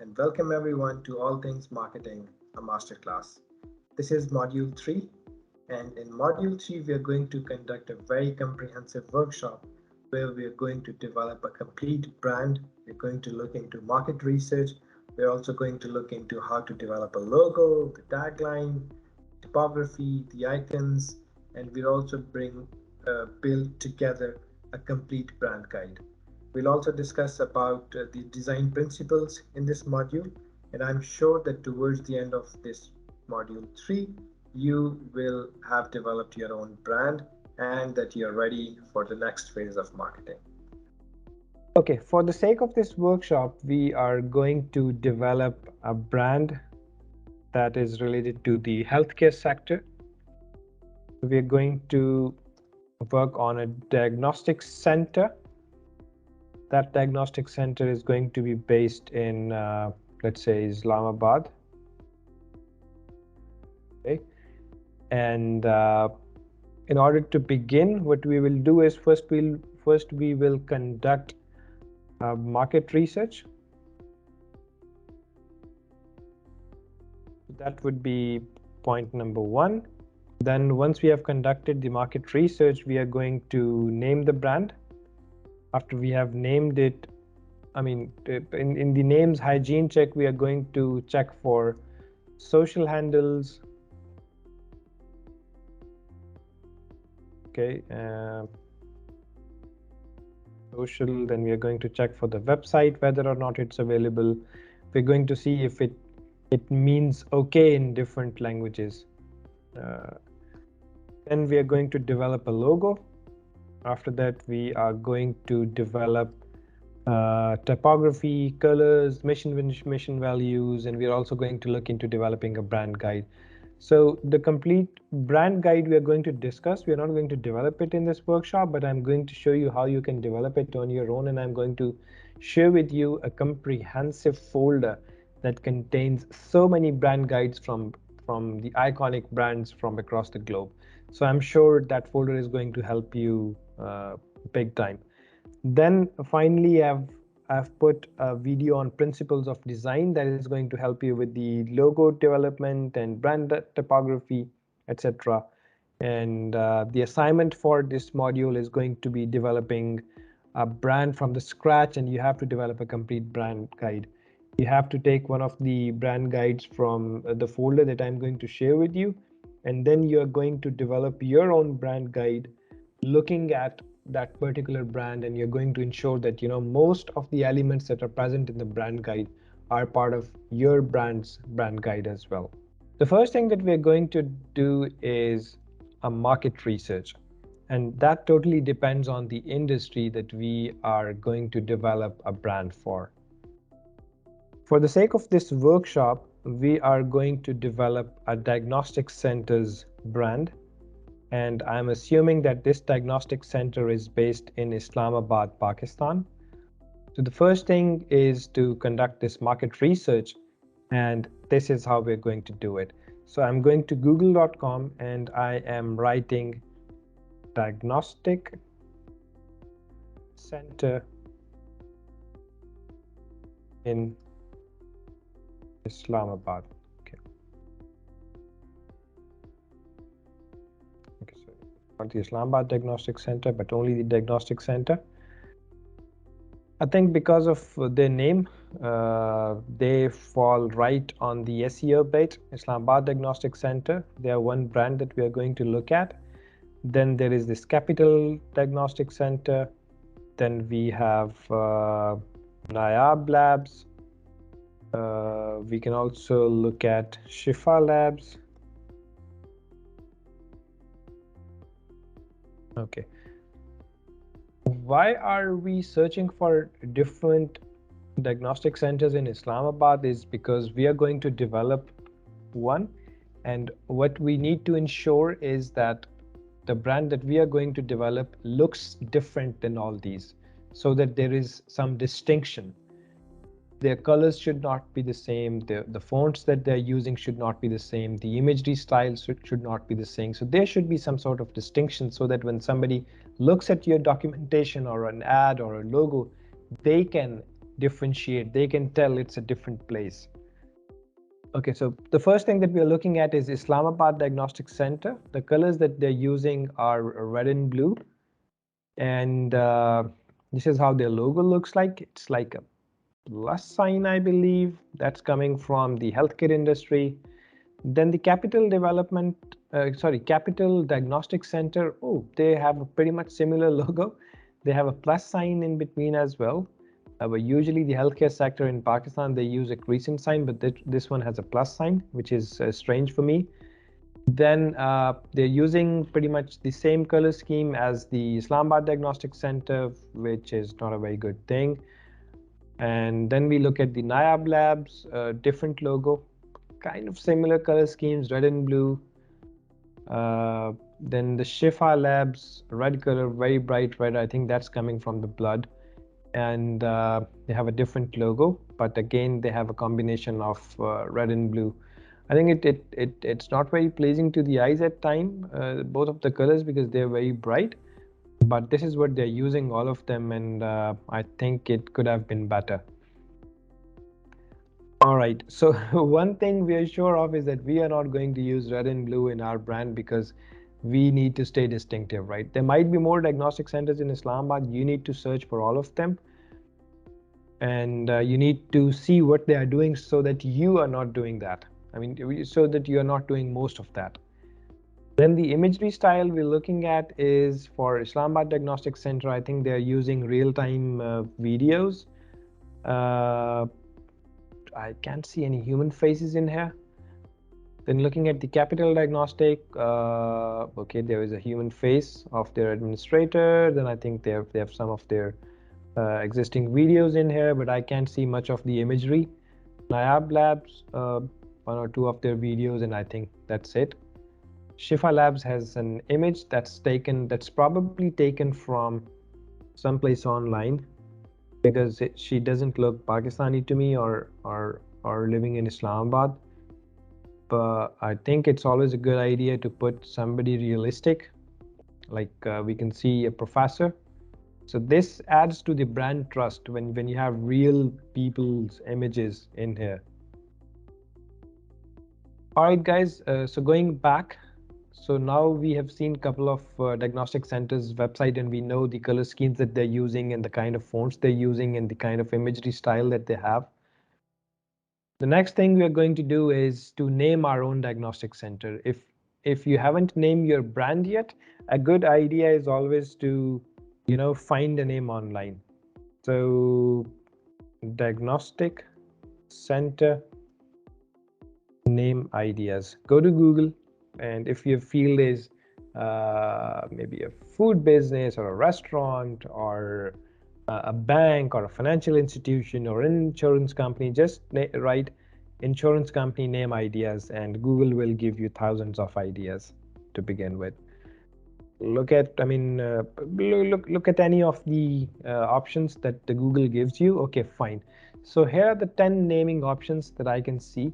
and welcome everyone to All Things Marketing, a Masterclass. This is Module 3, and in Module 3, we are going to conduct a very comprehensive workshop where we are going to develop a complete brand. We're going to look into market research. We're also going to look into how to develop a logo, the tagline, topography, the icons, and we'll also build together a complete brand guide. We'll also discuss about the design principles in this module, and I'm sure that towards the end of this module 3, you will have developed your own brand and that you're ready for the next phase of marketing. Okay, for the sake of this workshop, we are going to develop a brand that is related to the healthcare sector. We are going to work on a diagnostic center. That diagnostic center is going to be based in, let's say, Islamabad. Okay, and in order to begin, what we will do is first we will conduct market research. That would be point number 1. Then once we have conducted the market research, we are going to name the brand. After we have named it, in the names hygiene check, we are going to check for social handles. Okay, social, then we are going to check for the website, whether or not it's available. We're going to see if it means okay in different languages. Then we are going to develop a logo. After that, we are going to develop typography, colors, mission values, and we are also going to look into developing a brand guide. So the complete brand guide we are going to discuss. We are not going to develop it in this workshop, but I'm going to show you how you can develop it on your own, and I'm going to share with you a comprehensive folder that contains so many brand guides from the iconic brands from across the globe. So I'm sure that folder is going to help you big time. Then finally, I've put a video on principles of design that is going to help you with the logo development and brand typography, etc. And the assignment for this module is going to be developing a brand from the scratch, and you have to develop a complete brand guide. You have to take one of the brand guides from the folder that I'm going to share with you, and then you're going to develop your own brand guide looking at that particular brand, and you're going to ensure that most of the elements that are present in the brand guide are part of your brand's brand guide as well. The first thing that we're going to do is a market research, and that totally depends on the industry that we are going to develop a brand for. For the sake of this workshop, we are going to develop a diagnostic center's brand, and I'm assuming that this diagnostic center is based in Islamabad, Pakistan. So the first thing is to conduct this market research, and this is how we're going to do it. So I'm going to google.com and I am writing diagnostic center in Islamabad. Okay, so not the Islamabad Diagnostic Center, but only the Diagnostic Center. I think because of their name, they fall right on the SEO bit. Islamabad Diagnostic Center, they are one brand that we are going to look at. Then there is this Capital Diagnostic Center. Then we have Nayab Labs. We can also look at Shifa Labs. Okay. Why are we searching for different diagnostic centers in Islamabad is because we are going to develop one, and what we need to ensure is that the brand that we are going to develop looks different than all these, so that there is some distinction. Their colors should not be the same, the fonts that they're using should not be the same, the imagery styles should not be the same. So there should be some sort of distinction, so that when somebody looks at your documentation or an ad or a logo, they can differentiate. They can tell it's a different place. Okay, so the first thing that we are looking at is Islamabad Diagnostic Center. The colors that they're using are red and blue. And this is how their logo looks like. It's like a plus sign, I believe. That's coming from the healthcare industry. Then the Capital Diagnostic Center. Oh, they have a pretty much similar logo. They have a plus sign in between as well. But usually the healthcare sector in Pakistan, they use a crescent sign, but this one has a plus sign, which is strange for me. Then they're using pretty much the same color scheme as the Islamabad Diagnostic Center, which is not a very good thing. And then we look at the Nayab Labs, different logo, kind of similar color schemes, red and blue. Then the Shifa Labs, red color, very bright red. I think that's coming from the blood. And they have a different logo, but again, they have a combination of red and blue. I think it's not very pleasing to the eyes at time, both of the colors, because they're very bright. But this is what they're using, all of them, and I think it could have been better. All right, so one thing we are sure of is that we are not going to use red and blue in our brand because we need to stay distinctive, right? There might be more diagnostic centers in Islamabad. You need to search for all of them. And you need to see what they are doing so that you are not doing that. I mean, so that you are not doing most of that. Then the imagery style we're looking at is for Islamabad Diagnostic Center. I think they're using real-time videos. Uh, I can't see any human faces in here. Then looking at the Capital Diagnostic, okay, there is a human face of their administrator. Then I think they have some of their existing videos in here, but I can't see much of the imagery. Nayab Labs, one or two of their videos, and I think that's it. Shifa Labs has an image that's probably taken from someplace online because she doesn't look Pakistani to me or living in Islamabad. But I think it's always a good idea to put somebody realistic, like we can see a professor. So this adds to the brand trust when you have real people's images in here. All right, guys, so going back, so now we have seen a couple of diagnostic centers website, and we know the color schemes that they're using and the kind of fonts they're using and the kind of imagery style that they have. The next thing we are going to do is to name our own diagnostic center. If you haven't named your brand yet, a good idea is always to, find a name online. So diagnostic center name ideas. Go to Google, and if your field is maybe a food business or a restaurant or a bank or a financial institution or an insurance company, just write insurance company name ideas, and Google will give you thousands of ideas to begin with. Look at, I mean, look at any of the options that the Google gives you. Okay, fine. So here are the 10 naming options that I can see,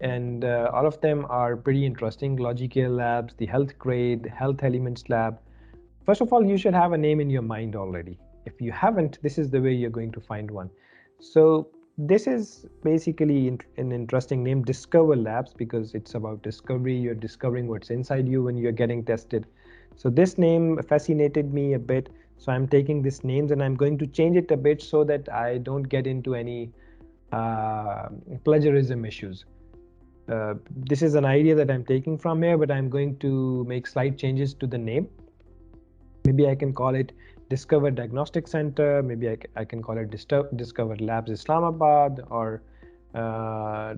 and all of them are pretty interesting. Logical Labs, the Health Grade, Health Elements Lab. First of all, you should have a name in your mind already. If you haven't, this is the way you're going to find one. So this is basically an interesting name, Discover Labs, because it's about discovery. You're discovering what's inside you when you're getting tested. So this name fascinated me a bit. So I'm taking this names and I'm going to change it a bit so that I don't get into any plagiarism issues. This is an idea that I'm taking from here, but I'm going to make slight changes to the name. Maybe I can call it Discover Diagnostic Center. Maybe I can call it Discover Labs Islamabad, or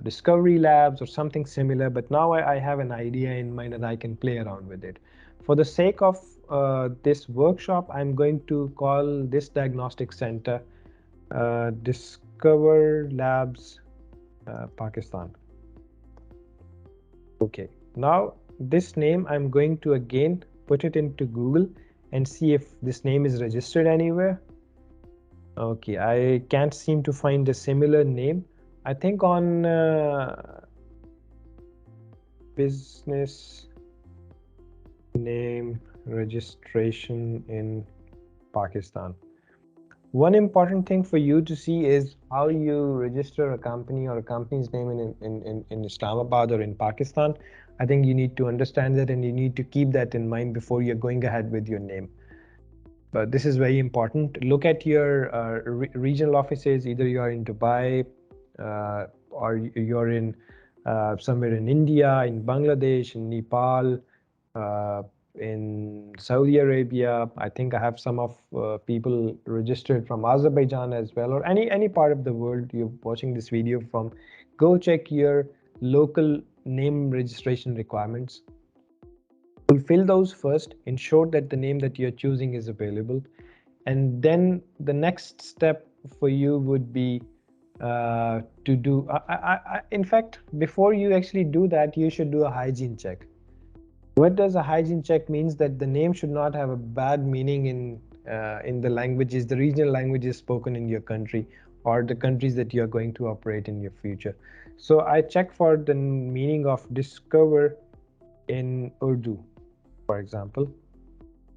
Discovery Labs, or something similar. But now I have an idea in mind and I can play around with it. For the sake of this workshop, I'm going to call this diagnostic center Discover Labs Pakistan. Okay, now this name I'm going to again put it into Google and see if this name is registered anywhere. Okay, I can't seem to find a similar name. I think on business name registration in Pakistan. One important thing for you to see is how you register a company or a company's name in Islamabad or in Pakistan. I think you need to understand that and you need to keep that in mind before you're going ahead with your name. But this is very important. Look at your regional offices. Either you are in Dubai or you're in somewhere in India, in Bangladesh, in Nepal, uh, in Saudi Arabia. I think I have some of people registered from Azerbaijan as well, or any part of the world you're watching this video from. Go check your local name registration requirements. Fulfill those first, ensure that the name that you're choosing is available, and then the next step for you would be to do in fact, before you actually do that, you should do a hygiene check. What does a hygiene check means? That the name should not have a bad meaning in the languages, the regional languages spoken in your country, or the countries that you are going to operate in your future. So I check for the meaning of discover in Urdu, for example.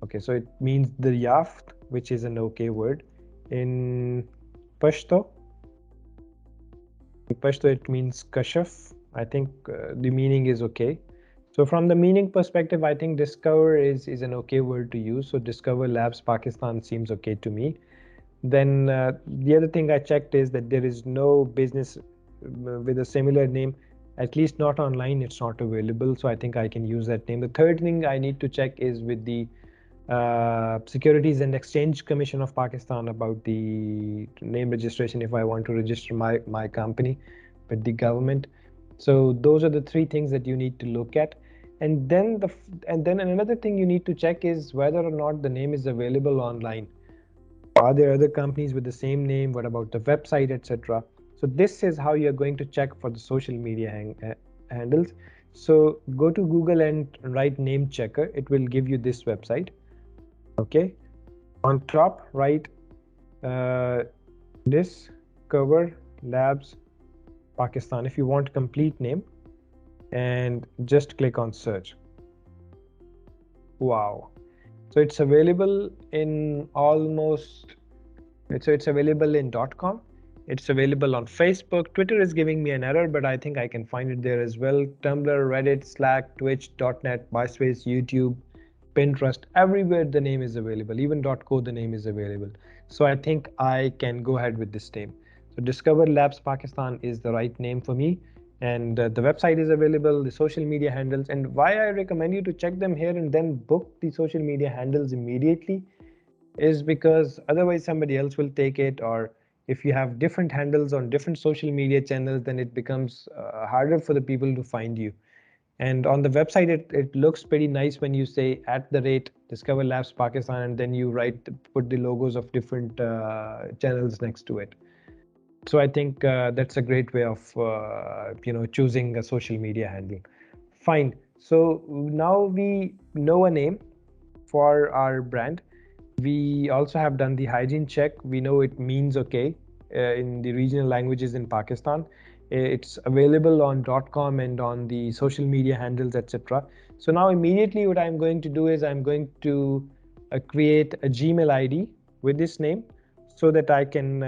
Okay, so it means the yaft, which is an okay word. In Pashto, it means kashaf. I think the meaning is okay. So from the meaning perspective, I think discover is an okay word to use. So Discover Labs Pakistan seems okay to me. Then the other thing I checked is that there is no business with a similar name, at least not online. It's not available. So I think I can use that name. The third thing I need to check is with the Securities and Exchange Commission of Pakistan about the name registration if I want to register my company with the government. So those are the three things that you need to look at. And then another thing you need to check is whether or not the name is available online. Are there other companies with the same name? What about the website, etc.? So this is how you're going to check for the social media handles. So go to Google and write name checker. It will give you this website. Okay, on top write uh, Discover Labs Pakistan if you want complete name, and just click on search. Wow, so it's available in almost, so it's available in .com, it's available on Facebook. Twitter is giving me an error, but I think I can find it there as well. Tumblr, Reddit, Slack, Twitch, .net, MySpace, YouTube, Pinterest, everywhere the name is available. Even .co the name is available. So I think I can go ahead with this name. So Discover Labs Pakistan is the right name for me. And the website is available, the social media handles. And why I recommend you to check them here and then book the social media handles immediately is because otherwise somebody else will take it, or if you have different handles on different social media channels, then it becomes harder for the people to find you. And on the website, it looks pretty nice when you say at the rate Discover Labs Pakistan, and then you put the logos of different channels next to it. So I think that's a great way of choosing a social media handle. Fine. So now we know a name for our brand. We also have done the hygiene check. We know it means okay in the regional languages in Pakistan. It's available on .com and on the social media handles, etc. So now immediately what I'm going to do is I'm going to create a Gmail ID with this name, so that I can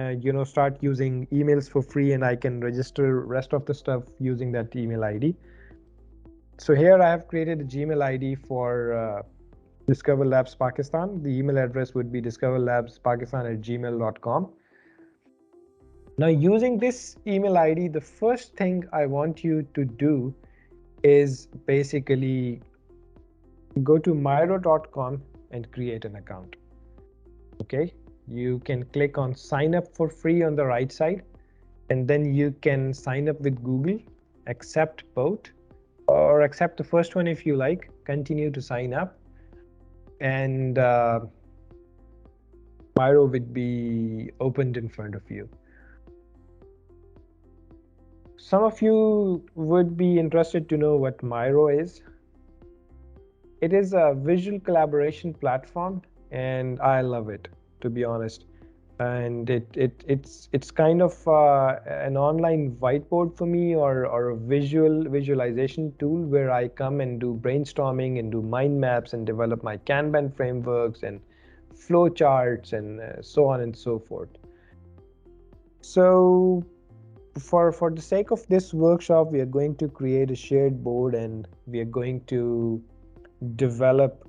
start using emails for free, and I can register rest of the stuff using that email ID. So here I have created a Gmail ID for Discover Labs Pakistan. The email address would be discoverlabspakistan@gmail.com. Now, using this email ID, the first thing I want you to do is basically go to myro.com and create an account. Okay, you can click on sign up for free on the right side, and then you can sign up with Google, accept both, or accept the first one if you like, continue to sign up, and Miro would be opened in front of you. Some of you would be interested to know what Miro is. It is a visual collaboration platform, and I love it, to be honest. And it's kind of an online whiteboard for me, or a visualization tool where I come and do brainstorming and do mind maps and develop my Kanban frameworks and flow charts and so on and so forth. So for the sake of this workshop, we are going to create a shared board and we are going to develop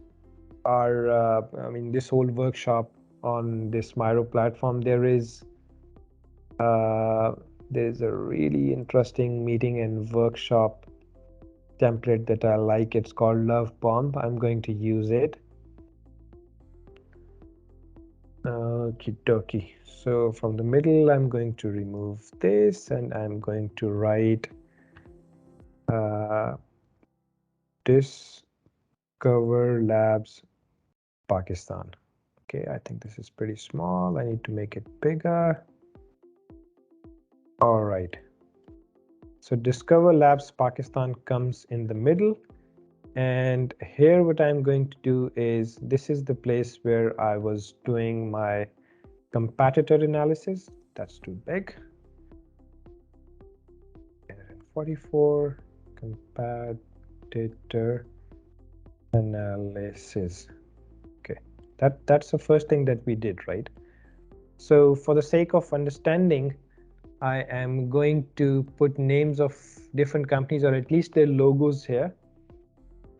our this whole workshop on this Miro platform. Uh, there's a really interesting meeting and workshop template that I like. It's called Love Bomb. I'm going to use it. Okie dokie. So from the middle, I'm going to remove this and I'm going to write Discover Labs Pakistan. Okay, I think this is pretty small. I need to make it bigger. All right. So Discover Labs Pakistan comes in the middle. And here what I'm going to do is, this is the place where I was doing my competitor analysis. That's too big. 44 competitor analysis. Okay, that's the first thing that we did, right? So for the sake of understanding, I am going to put names of different companies, or at least their logos here.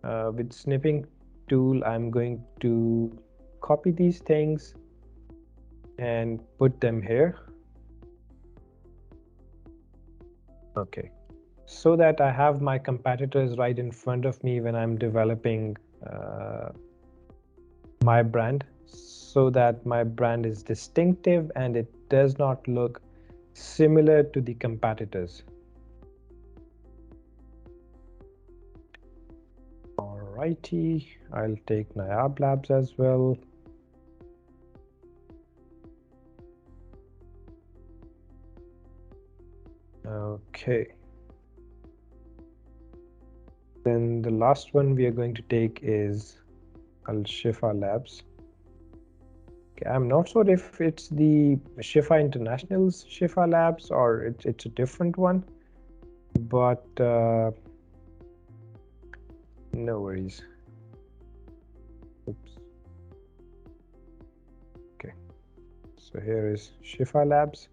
With snipping tool, I'm going to copy these things and put them here. Okay, so that I have my competitors right in front of me when I'm developing my brand, so that my brand is distinctive and it does not look similar to the competitors. Alrighty, I'll take Nayab Labs as well. Okay. Then the last one we are going to take is Al Shifa Labs. Okay, I'm not sure if it's the Shifa International's Shifa Labs or it's a different one, but no worries. Oops. Okay, so here is Shifa Labs.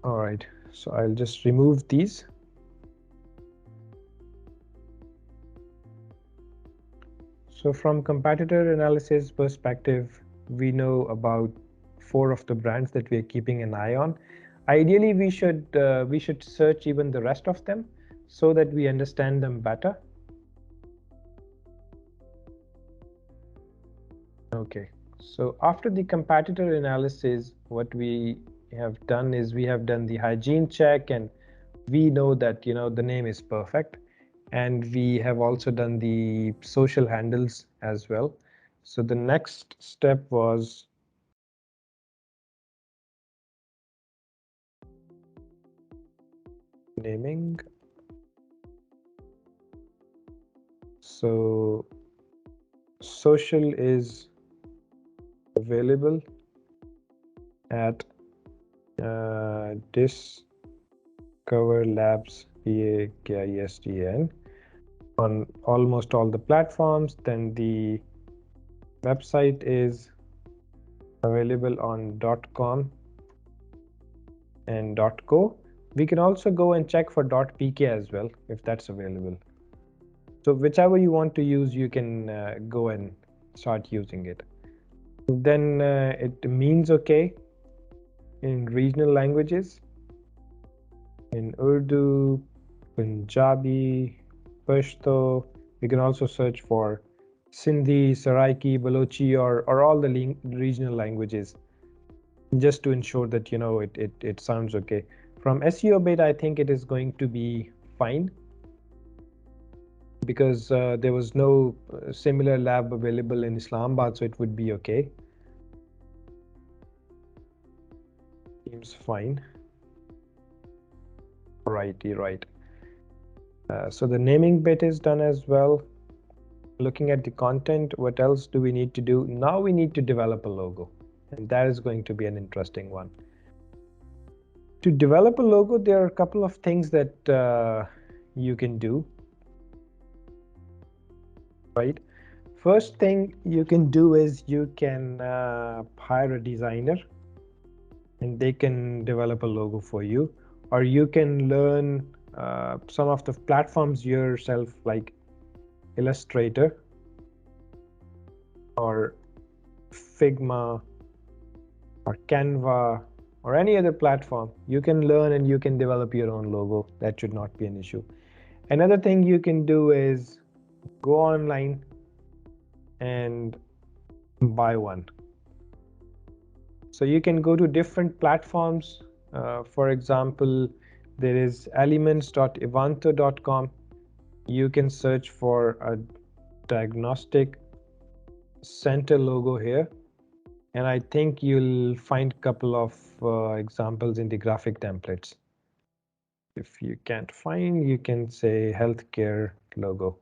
All right, so I'll just remove these. So from competitor analysis perspective, we know about 4 of the brands that we are keeping an eye on. Ideally, we should search even the rest of them so that we understand them better. Okay, so after the competitor analysis, what we have done is we have done the hygiene check and we know that the name is perfect, and we have also done the social handles as well. So the next step was naming. So social is available at Discover Labs PAKISTN on almost all the platforms. Then the website is available on .com and .co. We can also go and check for .pk as well if that's available. So whichever you want to use, you can go and start using it. Then it means okay in regional languages, in Urdu, Punjabi, Pashto. We can also search for Sindhi, Saraiki, Balochi, or all the regional languages, just to ensure that it sounds okay. From SEO bit, I think it is going to be fine because there was no similar lab available in Islamabad, so it would be okay. Seems fine. Righty, right. So the naming bit is done as well. Looking at the content, what else do we need to do? Now we need to develop a logo, and that is going to be an interesting one. To develop a logo, there are a couple of things that you can do. right? First thing you can do is you can hire a designer and they can develop a logo for you, or you can learn some of the platforms yourself, like Illustrator or Figma or Canva or any other platform. You can learn and you can develop your own logo. That should not be an issue. Another thing you can do is go online and buy one. So you can go to different platforms. For example, there is elements.evanto.com. You can search for a diagnostic center logo here, and I think you'll find a couple of examples in the graphic templates. If you can't find, you can say healthcare logo.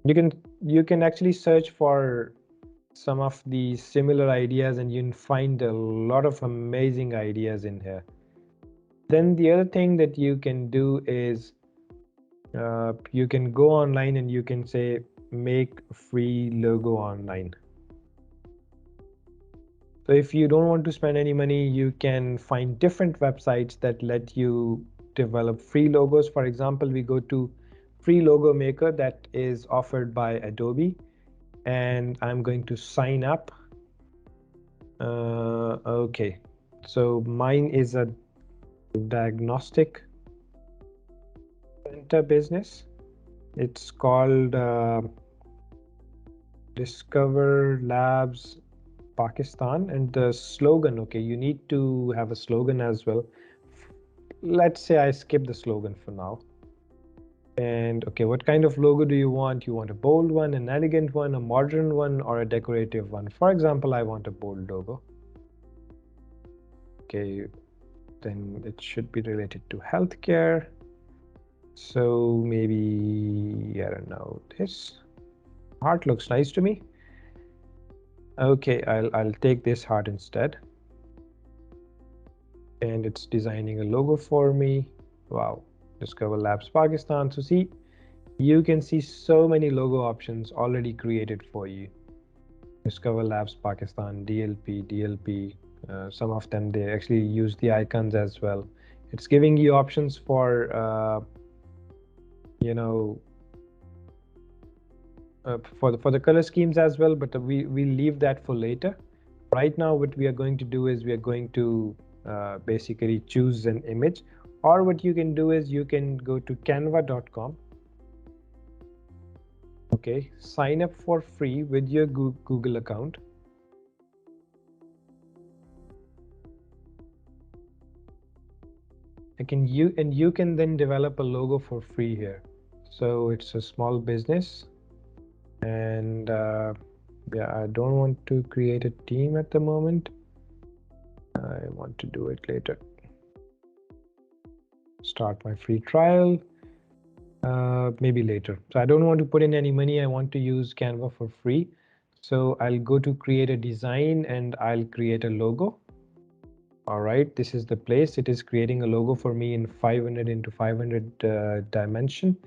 You can actually search for some of the similar ideas and you'll find a lot of amazing ideas in here. Then the other thing that you can do is you can go online and you can say make free logo online. So if you don't want to spend any money, you can find different websites that let you develop free logos. For example, we go to free logo maker that is offered by Adobe, and I'm going to sign up. Okay, so mine is a diagnostic center business. It's called Discover Labs Pakistan, and the slogan, okay, you need to have a slogan as well. Let's say I skip the slogan for now. And okay, what kind of logo do you want? You want a bold one, an elegant one, a modern one, or a decorative one? For example, I want a bold logo. Okay, then it should be related to healthcare. So maybe, I don't know, this heart looks nice to me. Okay, I'll take this heart instead. And it's designing a logo for me. Wow, Discover Labs Pakistan. So see, you can see so many logo options already created for you. Discover Labs Pakistan, DLP. Some of them, they actually use the icons as well. It's giving you options for, you know, for the color schemes as well, but we leave that for later. Right now, what we are going to do is we are going to basically choose an image, or what you can do is you can go to canva.com. Okay, sign up for free with your Google account. You can then develop a logo for free here. So it's a small business, and yeah, I don't want to create a team at the moment. I want to do it later. Start my free trial, maybe later. So I don't want to put in any money. I want to use Canva for free. So I'll go to create a design and I'll create a logo. All right, this is the place. It is creating a logo for me in 500 into 500 dimension.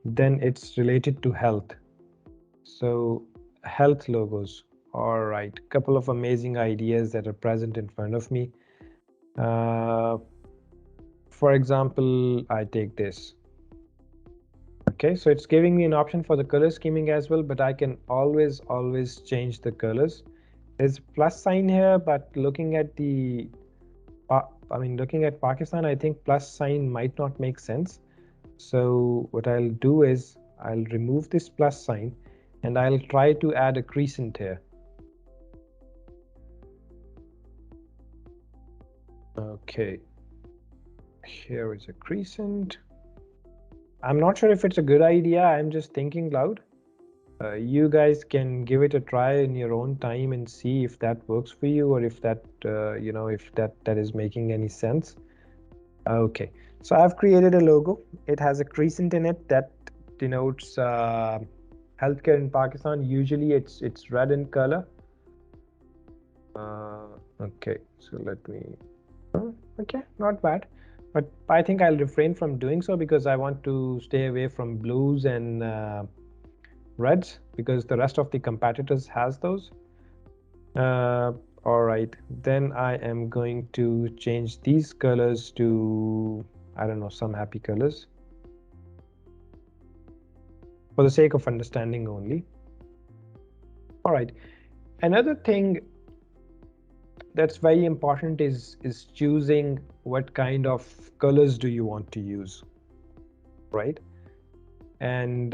Then it's related to health. So health logos. All right, couple of amazing ideas that are present in front of me. For example, I take this. Okay, so it's giving me an option for the color scheming as well, but I can always change the colors. There's plus sign here, but looking at the looking at Pakistan, I think plus sign might not make sense. So what I'll do is I'll remove this plus sign and I'll try to add a crescent here. Okay, here is a crescent. I'm not sure if it's a good idea. I'm just thinking loud. You guys can give it a try in your own time and see if that works for you, or if that if that is making any sense. Okay, so I've created a logo. It has a crescent in it that denotes healthcare in Pakistan. Usually it's red in color. Okay, so let me, okay, not bad, but I think I'll refrain from doing so because I want to stay away from blues and reds because the rest of the competitors has those. Uh, all right, then I am going to change these colors to, I don't know, some happy colors for the sake of understanding only. All right, another thing that's very important is choosing what kind of colors do you want to use, right? And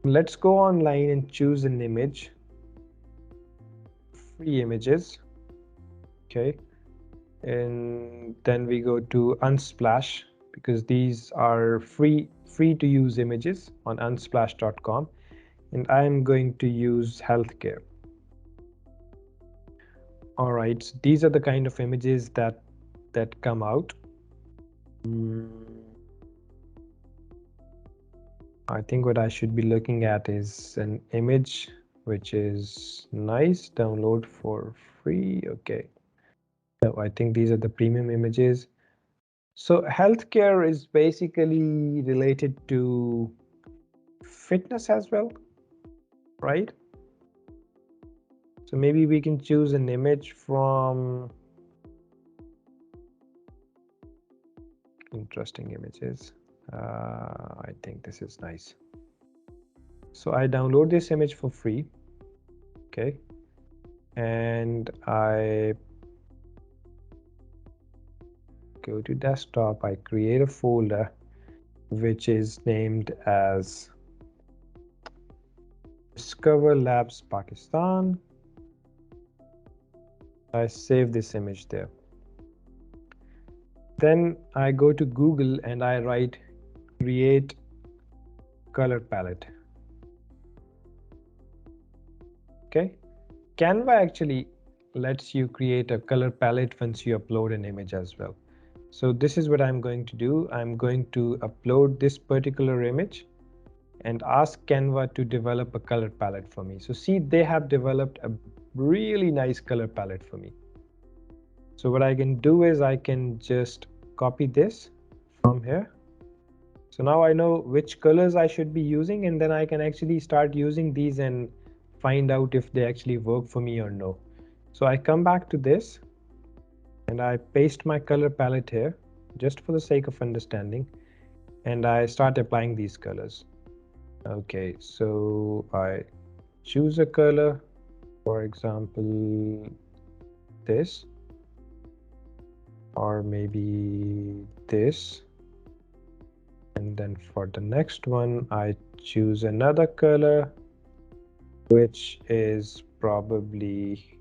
let's go online and choose an image, free images, okay? And then we go to Unsplash because these are free to use images on unsplash.com, and I'm going to use healthcare. All right, so these are the kind of images that come out. I think what I should be looking at is an image which is nice, download for free. Okay. So I think these are the premium images. So healthcare is basically related to fitness as well, right? So maybe we can choose an image from interesting images. I think this is nice. So I download this image for free, okay? And I go to desktop, I create a folder which is named as Discover Labs Pakistan. I save this image there. Then I go to Google and I write create color palette. Okay. Canva actually lets you create a color palette once you upload an image as well. So this is what I'm going to do. I'm going to upload this particular image and ask Canva to develop a color palette for me. So see, they have developed a really nice color palette for me. So what I can do is I can just copy this from here. So now I know which colors I should be using, and then I can actually start using these and find out if they actually work for me or no. So I come back to this and I paste my color palette here just for the sake of understanding, and I start applying these colors. Okay, so I choose a color, for example, this, or maybe this. And then for the next one, I choose another color, which is probably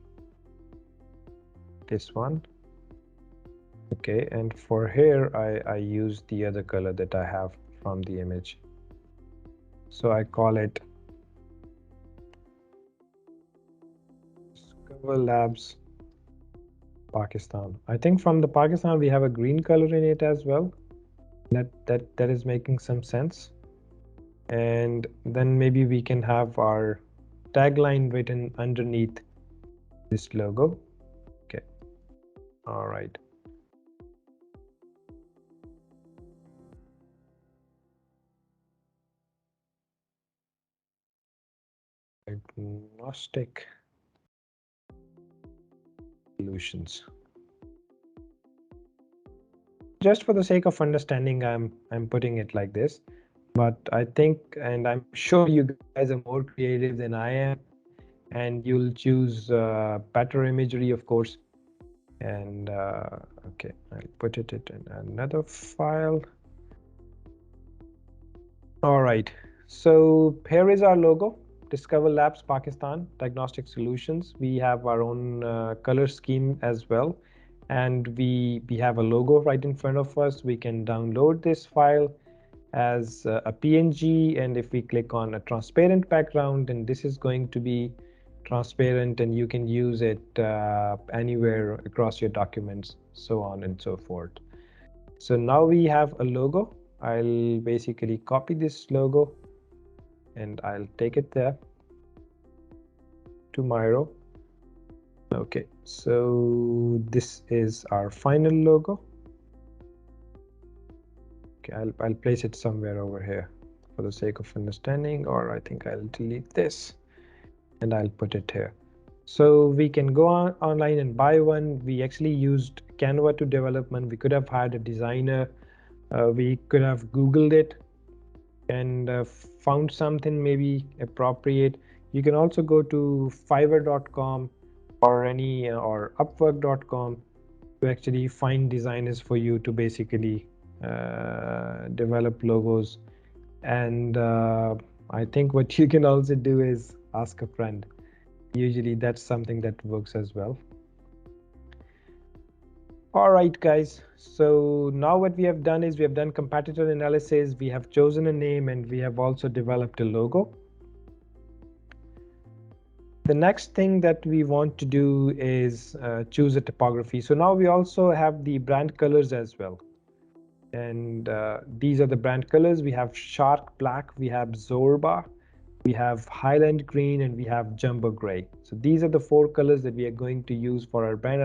this one. Okay, and for here, I use the other color that I have from the image. So I call it Discover Labs Pakistan. I think from the Pakistan, we have a green color in it as well. That is making some sense. And then maybe we can have our tagline written underneath this logo. Okay. All right. Agnostic solutions. Just for the sake of understanding, I'm putting it like this. But I think, and I'm sure you guys are more creative than I am, and you'll choose better imagery, of course. And okay, I'll put it in another file. All right, so here is our logo, Discover Labs Pakistan Diagnostic Solutions. We have our own color scheme as well, and we have a logo right in front of us. We can download this file as a PNG, and if we click on a transparent background, then this is going to be transparent and you can use it anywhere across your documents, so on and so forth. So now we have a logo. I'll basically copy this logo and I'll take it there to Miro. Okay, so this is our final logo. Okay, I'll place it somewhere over here for the sake of understanding, or I think I'll delete this and I'll put it here. So we can go on online and buy one. We actually used Canva to development. We could have hired a designer. We could have Googled it and found something maybe appropriate. You can also go to fiverr.com or any or upwork.com to actually find designers for you to basically develop logos. And I think what you can also do is ask a friend. Usually that's something that works as well. All right, guys. So now what we have done is we have done competitor analysis, we have chosen a name, and we have also developed a logo. The next thing that we want to do is choose a topography. So now we also have the brand colors as well. And these are the brand colors. We have Shark Black, we have Zorba, we have Highland Green, and we have Jumbo Gray. So these are the four colors that we are going to use for our brand.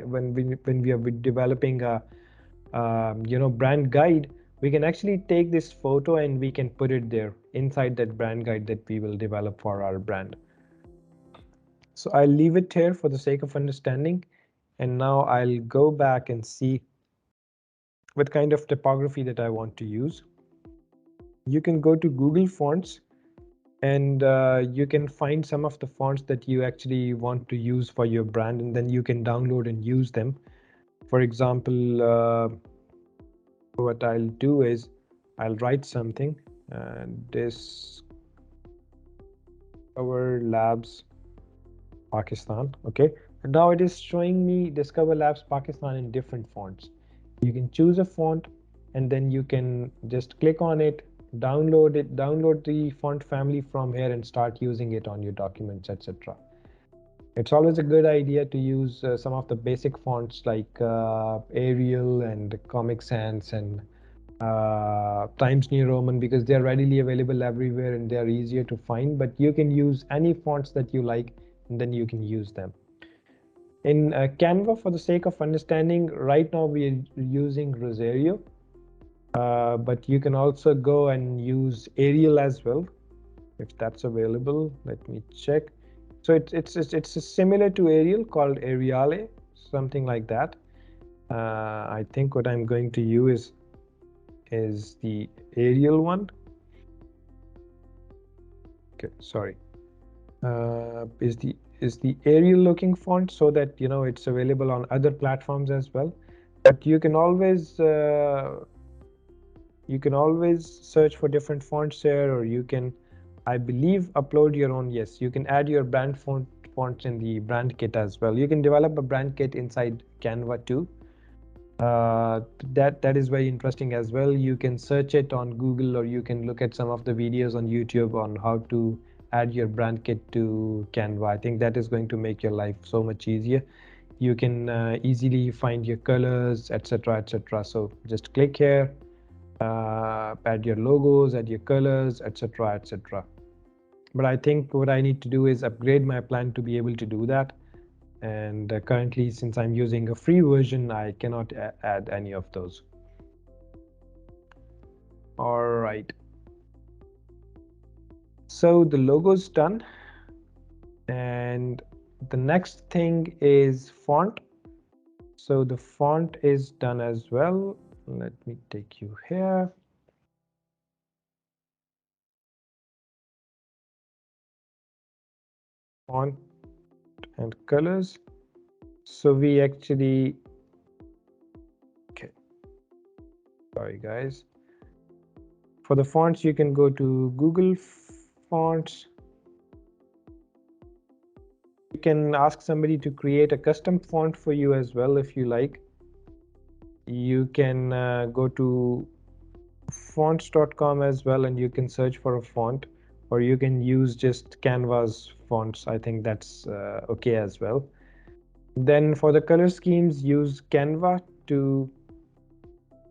When we are developing a brand guide, we can actually take this photo and we can put it there inside that brand guide that we will develop for our brand. So I'll leave it here for the sake of understanding. And now I'll go back and see what kind of typography that I want to use. You can go to Google Fonts and you can find some of the fonts that you actually want to use for your brand, and then you can download and use them. For example, what I'll do is I'll write something, Discover Labs Pakistan. Okay, and now it is showing me Discover Labs Pakistan in different fonts. You can choose a font and then you can just click on it, download the font family from here and start using it on your documents, etc. It's always a good idea to use some of the basic fonts like Arial and Comic Sans and Times New Roman, because they're readily available everywhere and they're easier to find. But you can use any fonts that you like and then you can use them. In Canva, for the sake of understanding, right now we are using Rosario, but you can also go and use Arial as well if that's available. Let me check. So it's similar to Arial, called Ariale, something like that. I think what I'm going to use is the Arial one. Okay, sorry. Is the Arial looking font, so that it's available on other platforms as well. But you can always search for different fonts here, or you can, I believe, upload your own. Yes, you can add your brand fonts in the brand kit as well. You can develop a brand kit inside Canva too. That is very interesting as well. You can search it on Google, or you can look at some of the videos on YouTube on how to add your brand kit to Canva. I think that is going to make your life so much easier. You can easily find your colors, etc., etc. So just click here, add your logos, add your colors, etc., etc. But I think what I need to do is upgrade my plan to be able to do that. And currently, since I'm using a free version, I cannot add any of those. All right. So the logo's done. And the next thing is font. So the font is done as well. Let me take you here. Font and colors. So we actually, okay, sorry guys. For the fonts, you can go to Google Fonts. You can ask somebody to create a custom font for you as well if you like. You can go to fonts.com as well and you can search for a font, or you can use just Canva's fonts. I think that's okay as well. Then for the color schemes, use Canva to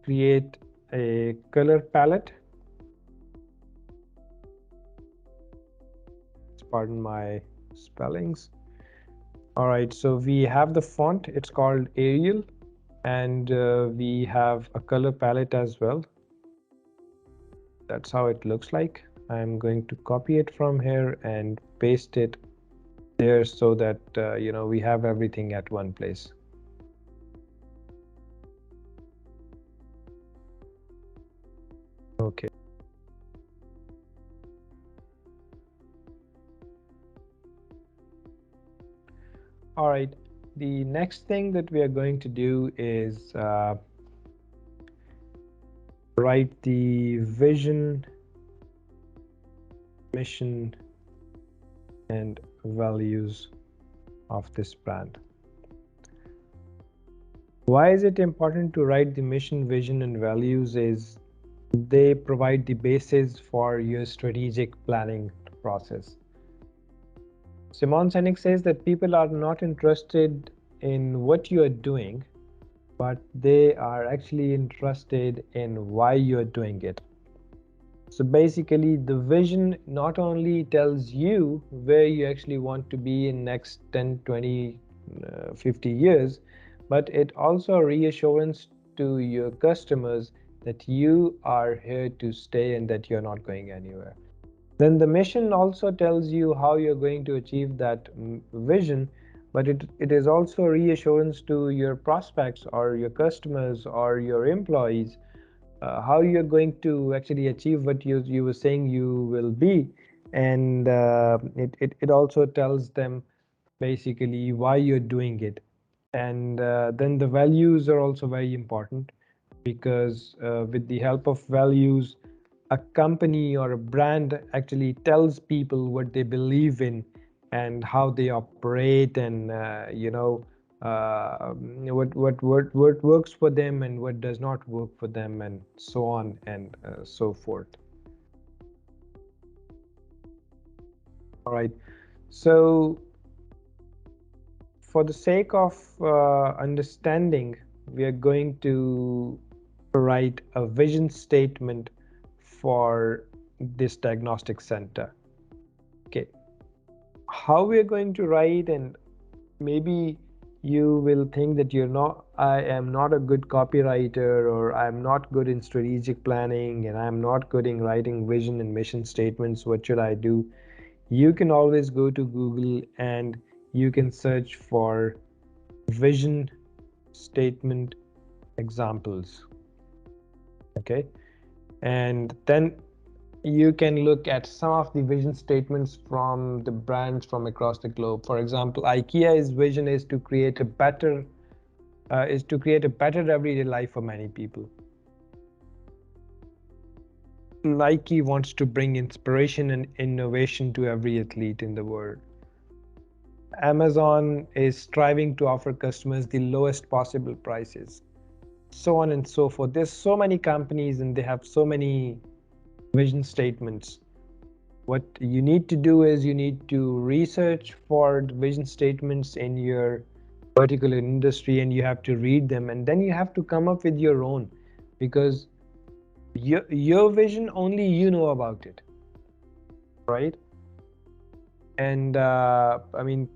create a color palette. Pardon my spellings. All right, so we have the font, it's called Arial, and we have a color palette as well. That's how it looks like. I'm going to copy it from here and paste it there so that we have everything at one place. Okay. All right. The next thing that we are going to do is write the vision, mission, and values of this brand. Why is it important to write the mission, vision, and values is they provide the basis for your strategic planning process. Simon Sinek says that people are not interested in what you are doing, but they are actually interested in why you're doing it. So basically, the vision not only tells you where you actually want to be in next 10, 20, 50 years, but it also reassurance to your customers that you are here to stay and that you're not going anywhere. Then the mission also tells you how you're going to achieve that vision, but it is also reassurance to your prospects or your customers or your employees how you're going to actually achieve what you were saying you will be. And it also tells them basically why you're doing it. And then the values are also very important because with the help of values, a company or a brand actually tells people what they believe in and how they operate and what works for them and what does not work for them and so on and so forth. All right. So for the sake of understanding, we are going to write a vision statement for this diagnostic center. Okay, how we are going to write, and maybe you will think that I am not a good copywriter, or I'm not good in strategic planning, and I'm not good in writing vision and mission statements. What should I do? You can always go to Google and you can search for vision statement examples. Okay, and then you can look at some of the vision statements from the brands from across the globe. For example, IKEA's vision is to create a better everyday life for many people. Nike wants to bring inspiration and innovation to every athlete in the world. Amazon is striving to offer customers the lowest possible prices, so on and so forth. There's so many companies and they have so many vision statements. What you need to do is you need to research for the vision statements in your particular industry and you have to read them, and then you have to come up with your own, because your vision only you know about it, right? And I mean,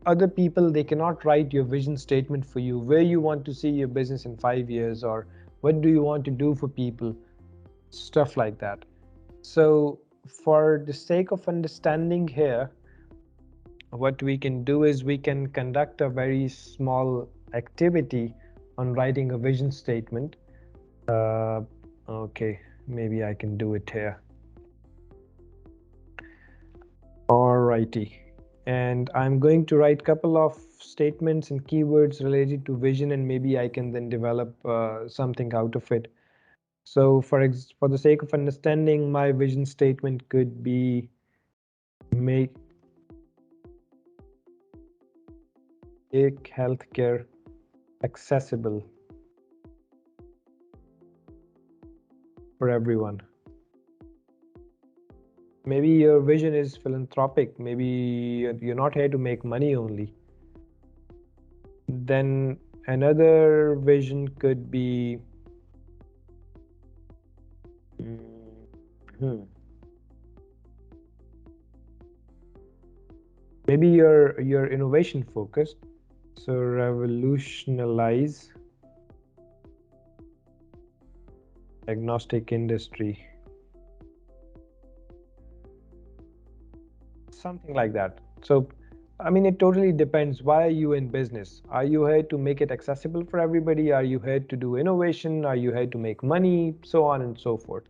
other people, they cannot write your vision statement for you, where you want to see your business in 5 years, or what do you want to do for people, stuff like that. So for the sake of understanding here, what we can do is we can conduct a very small activity on writing a vision statement. uh, okay, maybe I can do it here. Alrighty, and I'm going to write a couple of statements and keywords related to vision, and maybe I can then develop something out of it. So for the sake of understanding, my vision statement could be make healthcare accessible for everyone. Maybe your vision is philanthropic. Maybe you're not here to make money only. Then another vision could be hmm, maybe you're innovation focused. So revolutionize diagnostic industry. something like that. So I mean, it totally depends. Why are you in business? Are you here to make it accessible for everybody? Are you here to do innovation? Are you here to make money? So on and so forth.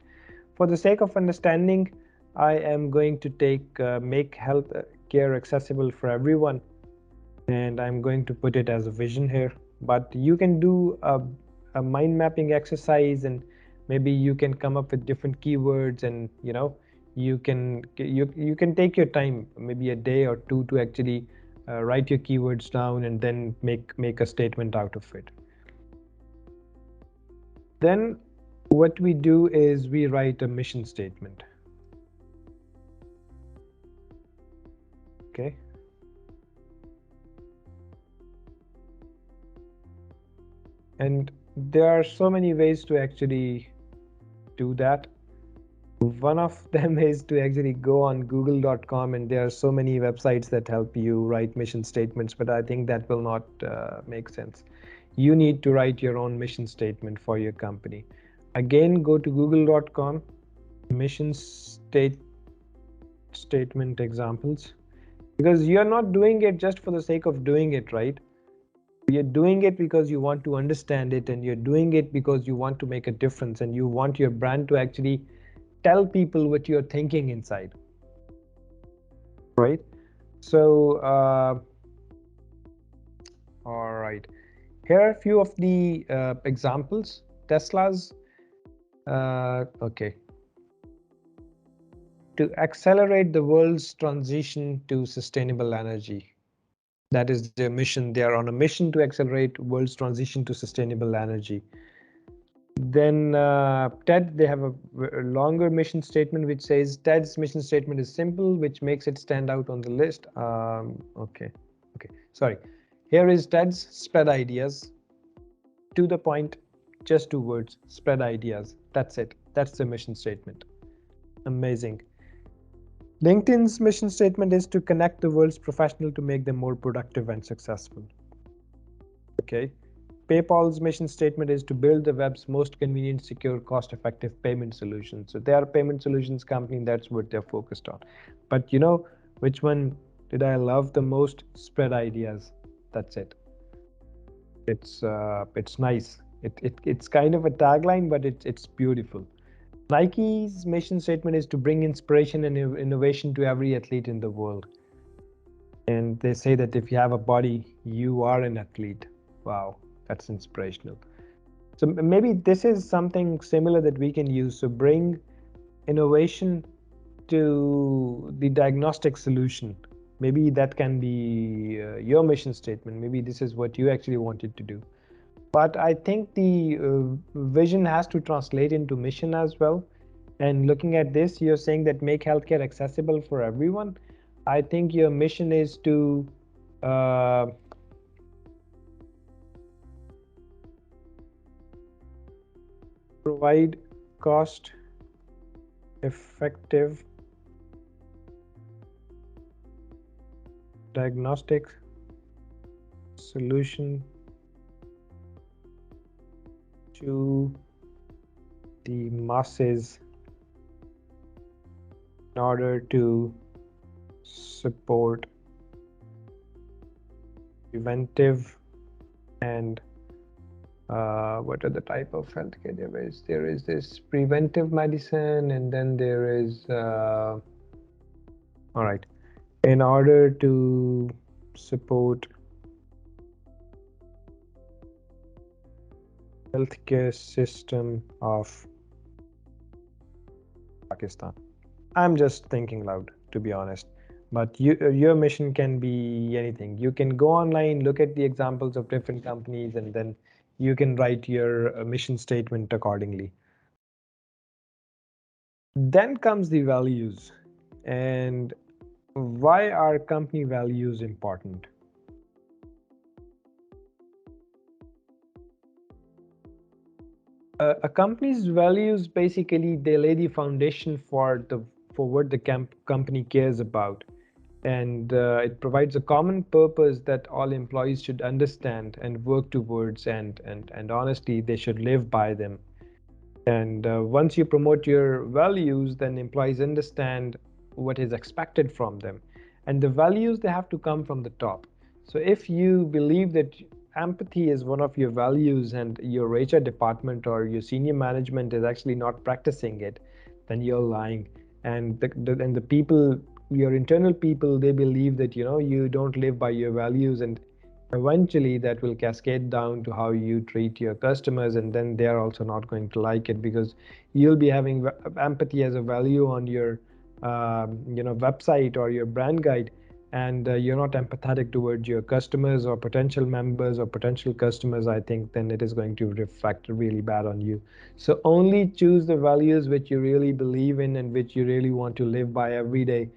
For the sake of understanding, I am going to take make health care accessible for everyone, and I'm going to put it as a vision here. But you can do a mind mapping exercise, and maybe you can come up with different keywords, and you can take your time, maybe a day or two, to actually write your keywords down and then make a statement out of it. Then what we do is we write a mission statement. Okay. And there are so many ways to actually do that. One of them is to actually go on google.com, and there are so many websites that help you write mission statements, but I think that will not make sense. You need to write your own mission statement for your company. Again, go to google.com, mission statement examples, because you're not doing it just for the sake of doing it, right? You're doing it because you want to understand it, and you're doing it because you want to make a difference, and you want your brand to actually tell people what you're thinking inside, right? So all right, here are a few of the examples. Tesla's okay, to accelerate the world's transition to sustainable energy. That is their mission. They are on a mission to accelerate world's transition to sustainable energy. Then TED, they have a longer mission statement which says TED's mission statement is simple, which makes it stand out on the list. Okay, sorry. Here is TED's spread ideas. To the point, just 2 words, spread ideas. That's it. That's the mission statement. Amazing. LinkedIn's mission statement is to connect the world's professionals to make them more productive and successful. Okay. PayPal's mission statement is to build the web's most convenient, secure, cost-effective payment solution. So they are a payment solutions company. That's what they're focused on. But you know which one did I love the most? Spread ideas. That's it. It's nice. It's kind of a tagline, but it's beautiful. Nike's mission statement is to bring inspiration and innovation to every athlete in the world. And they say that if you have a body, you are an athlete. Wow, that's inspirational. So maybe this is something similar that we can use. So bring innovation to the diagnostic solution. Maybe that can be your mission statement. Maybe this is what you actually wanted to do. But I think the vision has to translate into mission as well. And looking at this, you're saying that make healthcare accessible for everyone. I think your mission is to uh, provide cost effective diagnostic solution to the masses in order to support preventive and what are the type of healthcare there is? There is this preventive medicine, and then there is all right, in order to support healthcare system of Pakistan. I'm just thinking loud, to be honest. But your mission can be anything. You can go online, look at the examples of different companies, and then you can write your mission statement accordingly. Then comes the values. And why are company values important? A company's values, basically they lay the foundation for what the company cares about, and it provides a common purpose that all employees should understand and work towards, and honestly they should live by them. And once you promote your values, then employees understand what is expected from them. and the values, they have to come from the top. So if you believe that empathy is one of your values and your HR department or your senior management is actually not practicing it, then you're lying. And the people, your internal people, they believe that you don't live by your values, and eventually that will cascade down to how you treat your customers, and then they are also not going to like it, because you'll be having empathy as a value on your website or your brand guide, and you're not empathetic towards your customers or potential members or potential customers. I think then it is going to reflect really bad on you. So only choose the values which you really believe in and which you really want to live by every day.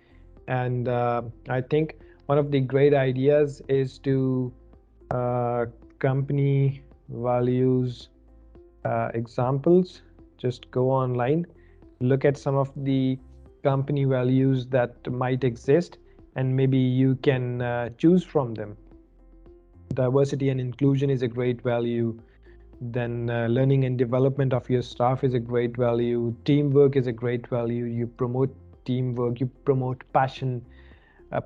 And I think one of the great ideas is to uh, company values examples. Just go online, look at some of the company values that might exist, and maybe you can choose from them. Diversity and inclusion is a great value. Then learning and development of your staff is a great value. Teamwork is a great value. You promote teamwork, you promote passion.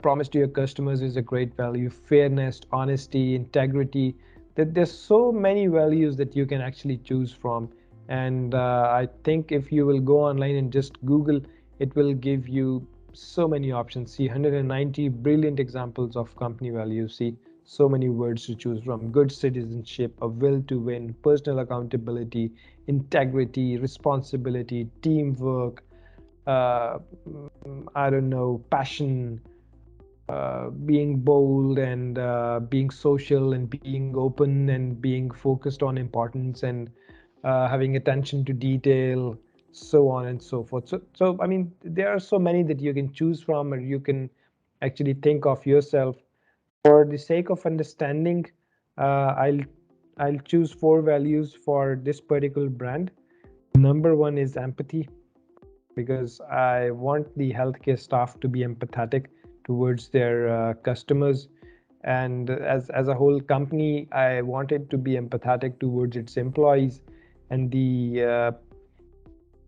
Promise to your customers is a great value. Fairness, honesty, integrity. There's so many values that you can actually choose from. And I think if you will go online and just Google, it will give you so many options. See 190 brilliant examples of company values. See so many words to choose from: good citizenship, a will to win, personal accountability, integrity, responsibility, teamwork, I don't know, passion, being bold, and being social, and being open, and being focused on importance, and having attention to detail, so on and so forth. So I mean, there are so many that you can choose from, or you can actually think of yourself. For the sake of understanding, I'll choose four values for this particular brand. Number one is empathy, because I want the healthcare staff to be empathetic towards their customers. And as a whole company, I want it to be empathetic towards its employees and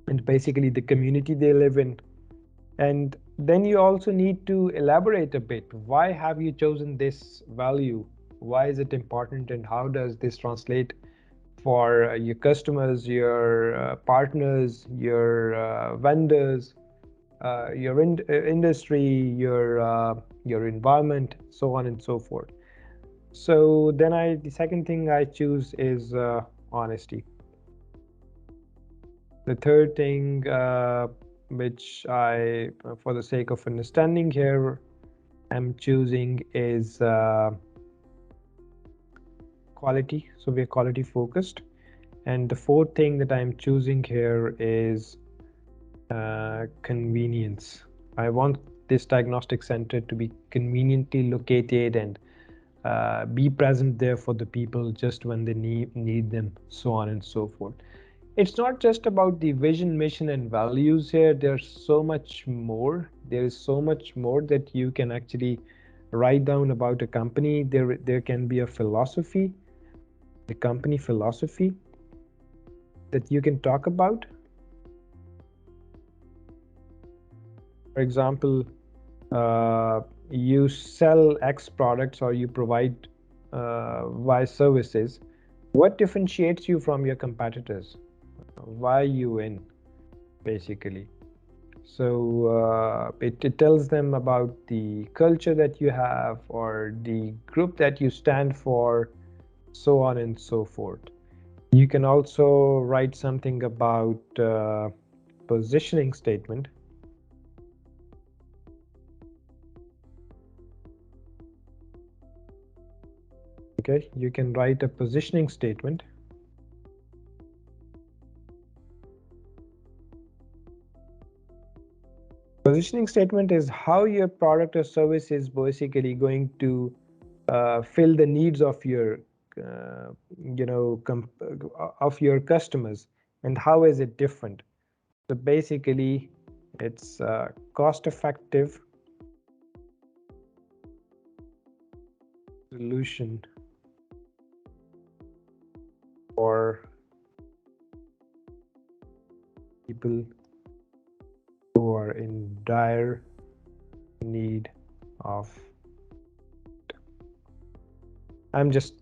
and basically the community they live in. And then you also need to elaborate a bit. Why have you chosen this value? Why is it important, and how does this translate for your customers, your partners, your vendors, industry, your environment, so on and so forth. So then the second thing I choose is honesty. The third thing, which for the sake of understanding here, I'm choosing is quality. So we're quality focused. And the fourth thing that I'm choosing here is convenience. I want this diagnostic center to be conveniently located and be present there for the people just when they need them, so on and so forth. It's not just about the vision, mission, and values here. There's so much more. There is so much more that you can actually write down about a company. There can be a philosophy, the company philosophy, that you can talk about. For example, uh, you sell X products or you provide Y services. What differentiates you from your competitors? Why you win, basically? So it tells them about the culture that you have or the group that you stand for, so on and so forth. You can also write something about positioning statement. Okay, you can write a positioning statement. Positioning statement is how your product or service is basically going to fill the needs of your uh, of your customers, and how is it different. So basically it's cost effective solution for people who are in dire need of, I'm just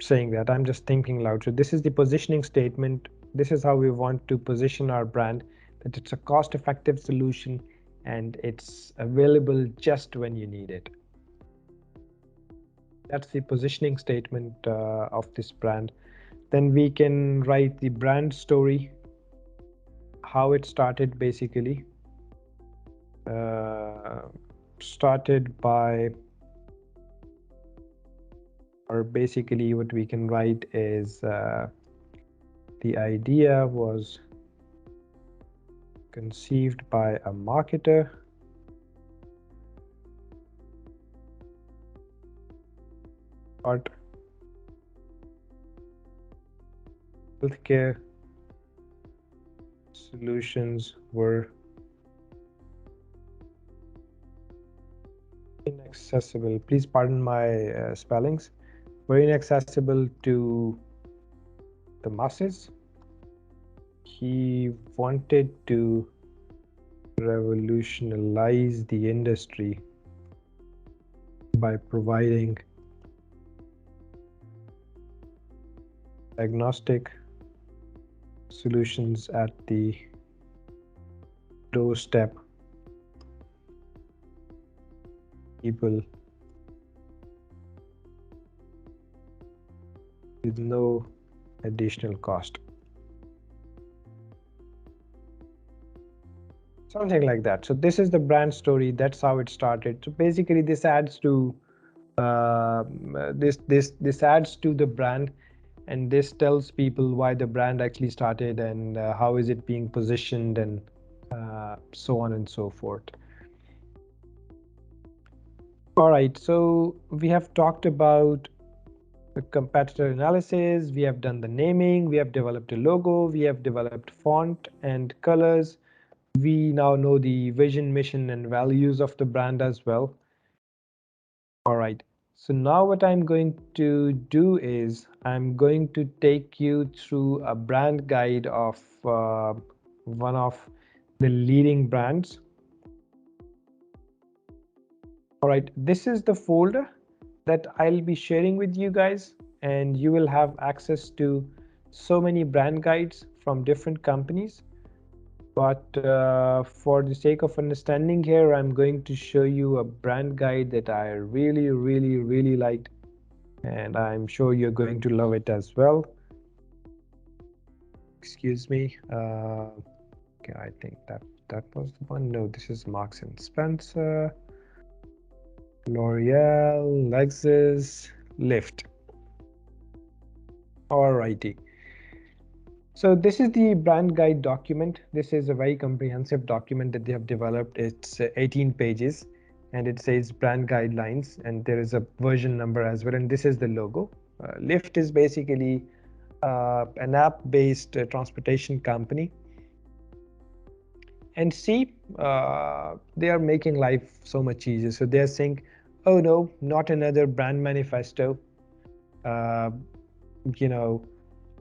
saying that, I'm just thinking loud. So this is the positioning statement. This is how we want to position our brand, that it's a cost-effective solution and it's available just when you need it. That's the positioning statement of this brand. Then we can write the brand story, how it started basically. Started by, or basically what we can write is the idea was conceived by a marketer but healthcare solutions were inaccessible. Please pardon my spellings. Were inaccessible to the masses. He wanted to revolutionize the industry by providing diagnostic solutions at the doorstep. People with no additional cost. Something like that. So this is the brand story. That's how it started. So basically, this adds to this adds to the brand, and this tells people why the brand actually started and how is it being positioned and so on and so forth. All right, so we have talked about the competitor analysis, we have done the naming, we have developed a logo, we have developed font and colors. We now know the vision, mission, and values of the brand as well. All right, so now what I'm going to do is I'm going to take you through a brand guide of one of the leading brands. All right, this is the folder that I'll be sharing with you guys, and you will have access to so many brand guides from different companies. But for the sake of understanding here, I'm going to show you a brand guide that I really liked, and I'm sure you're going to love it as well. Excuse me. Okay, I think that was the one. No, this is Marks and Spencer, L'Oreal, Lexus, Lyft. Alrighty. So this is the brand guide document. This is a very comprehensive document that they have developed. It's 18 pages and it says brand guidelines, and there is a version number as well. And this is the logo. Lyft is basically an app-based transportation company. And see, they are making life so much easier. So they're saying, oh no, not another brand manifesto. Uh, you know,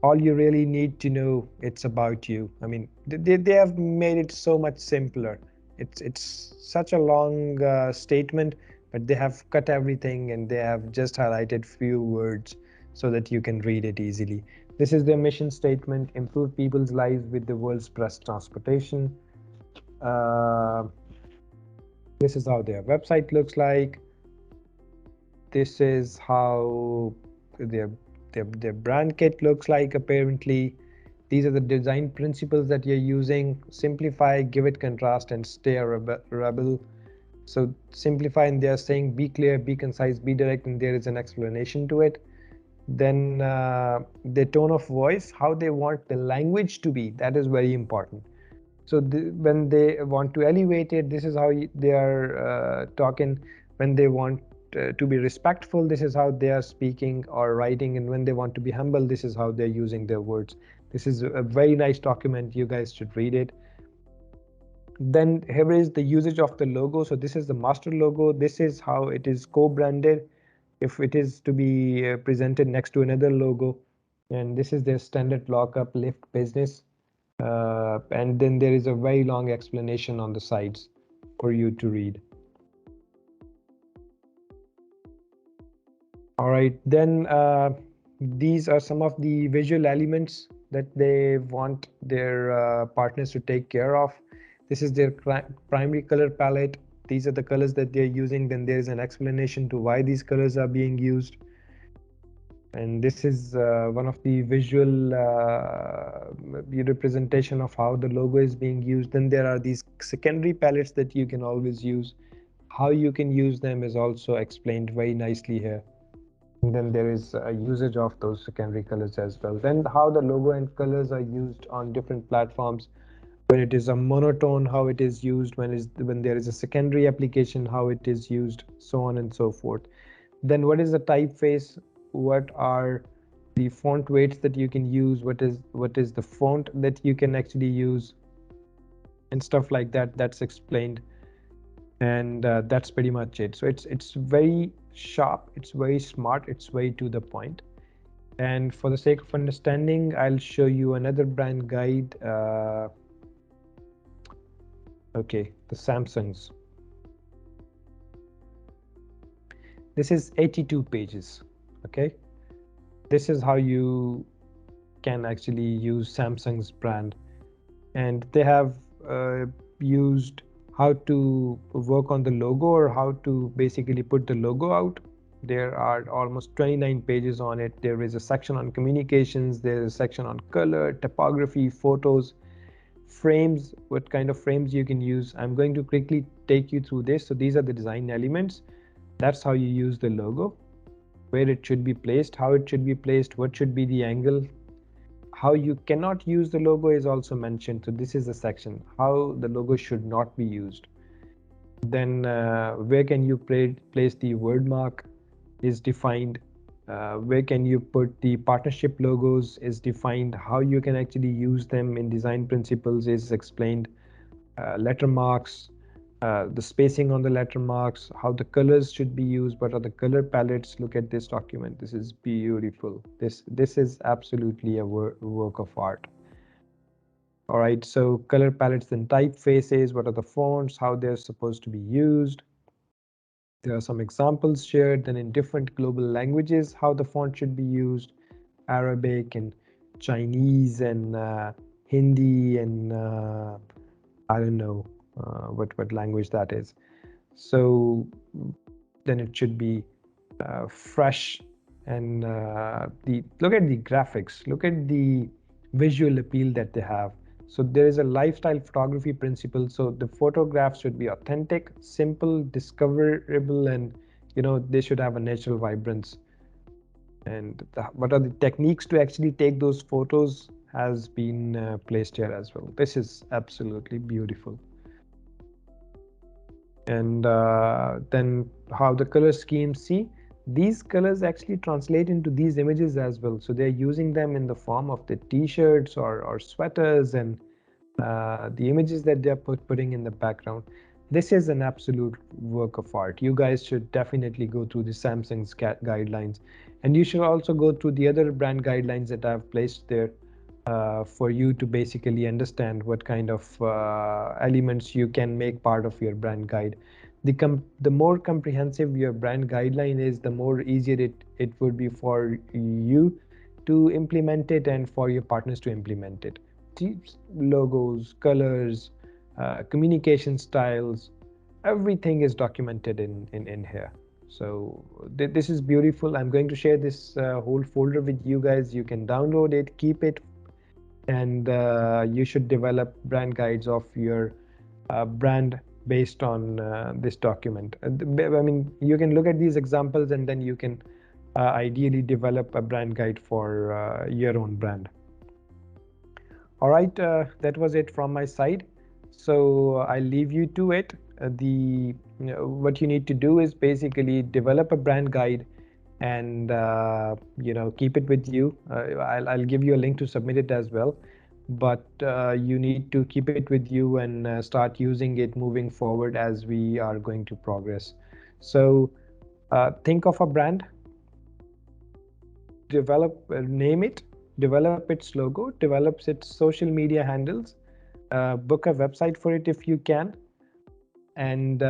all you really need to know, it's about you. I mean, they have made it so much simpler. It's such a long statement, but they have cut everything and they have just highlighted few words so that you can read it easily. This is their mission statement: improve people's lives with the world's best transportation. uh, this is how their website looks like. This is how their their brand kit looks like. Apparently these are the design principles that you're using: simplify, give it contrast, and stay a rebel. So simplify, and they're saying be clear, be concise, be direct, and there is an explanation to it. Then the tone of voice, how they want the language to be, that is very important. So when they want to elevate it, this is how they are talking. When they want to be respectful, this is how they are speaking or writing. And when they want to be humble, this is how they're using their words. This is a very nice document. You guys should read it. Then here is the usage of the logo. So this is the master logo. This is how it is co-branded if it is to be presented next to another logo. And this is their standard lockup Lyft business. And then there is a very long explanation on the sides for you to read. All right, then these are some of the visual elements that they want their partners to take care of. This is their primary color palette. These are the colors that they're using. Then there is an explanation to why these colors are being used. And this is one of the visual representation of how the logo is being used. Then there are these secondary palettes that you can always use. How you can use them is also explained very nicely here. And then there is a usage of those secondary colors as well. Then how the logo and colors are used on different platforms. When it is a monotone, how it is used. When there is a secondary application, how it is used, so on and so forth. Then what is the typeface? What are the font weights that you can use? What is the font that you can actually use, and stuff like that. That's explained, and that's pretty much it. So it's very sharp, it's very smart, it's very to the point. And for the sake of understanding, I'll show you another brand guide. Okay, the Samsung's. This is 82 pages. Okay, this is how you can actually use Samsung's brand, and they have used how to work on the logo, or how to basically put the logo out. There are almost 29 pages on it. There is a section on communications, there is a section on color, topography, photos, frames, what kind of frames you can use. I'm going to quickly take you through this. So these are the design elements. That's how you use the logo, where it should be placed, how it should be placed, what should be the angle. How you cannot use the logo is also mentioned. So this is the section how the logo should not be used. Then where can you place the word mark is defined. Where can you put the partnership logos is defined. How you can actually use them in design principles is explained. Letter marks, the spacing on the letter marks, how the colors should be used, what are the color palettes. Look at this document. This is beautiful. This is absolutely a work of art. All right, so color palettes and typefaces, what are the fonts, how they're supposed to be used. There are some examples shared. Then in different global languages, how the font should be used. Arabic and Chinese and Hindi and I don't know what language that is. So then it should be fresh, and the look at the graphics, look at the visual appeal that they have. So there is a lifestyle photography principle. So the photographs should be authentic, simple, discoverable, and they should have a natural vibrance. And what are the techniques to actually take those photos has been placed here as well. This is absolutely beautiful. And then how the color schemes, see, these colors actually translate into these images as well. So they're using them in the form of the t-shirts or sweaters, and the images that they're putting in the background. This is an absolute work of art. You guys should definitely go through the Samsung's guidelines, and you should also go through the other brand guidelines that I've placed there for you to basically understand what kind of elements you can make part of your brand guide. The more comprehensive your brand guideline is, the more easier it would be for you to implement it and for your partners to implement it. Logos, colors, communication styles, everything is documented in here. So this is beautiful. I'm going to share this whole folder with you guys. You can download it, keep it, and you should develop brand guides of your brand based on this document. I mean, you can look at these examples, and then you can ideally develop a brand guide for your own brand. All right, that was it from my side. So I'll leave you to it. What you need to do is basically develop a brand guide, and keep it with you. I'll give you a link to submit it as well, but you need to keep it with you and start using it moving forward as we are going to progress. So think of a brand, name it, develop its logo, develops its social media handles, book a website for it if you can, and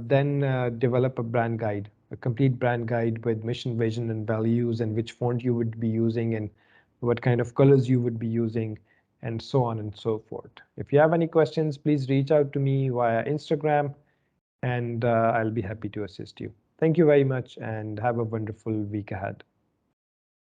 then develop a brand guide. a complete brand guide with mission, vision, and values, and which font you would be using, and what kind of colors you would be using, and so on and so forth. If you have any questions, please reach out to me via Instagram, and I'll be happy to assist you. Thank you very much, and have a wonderful week ahead.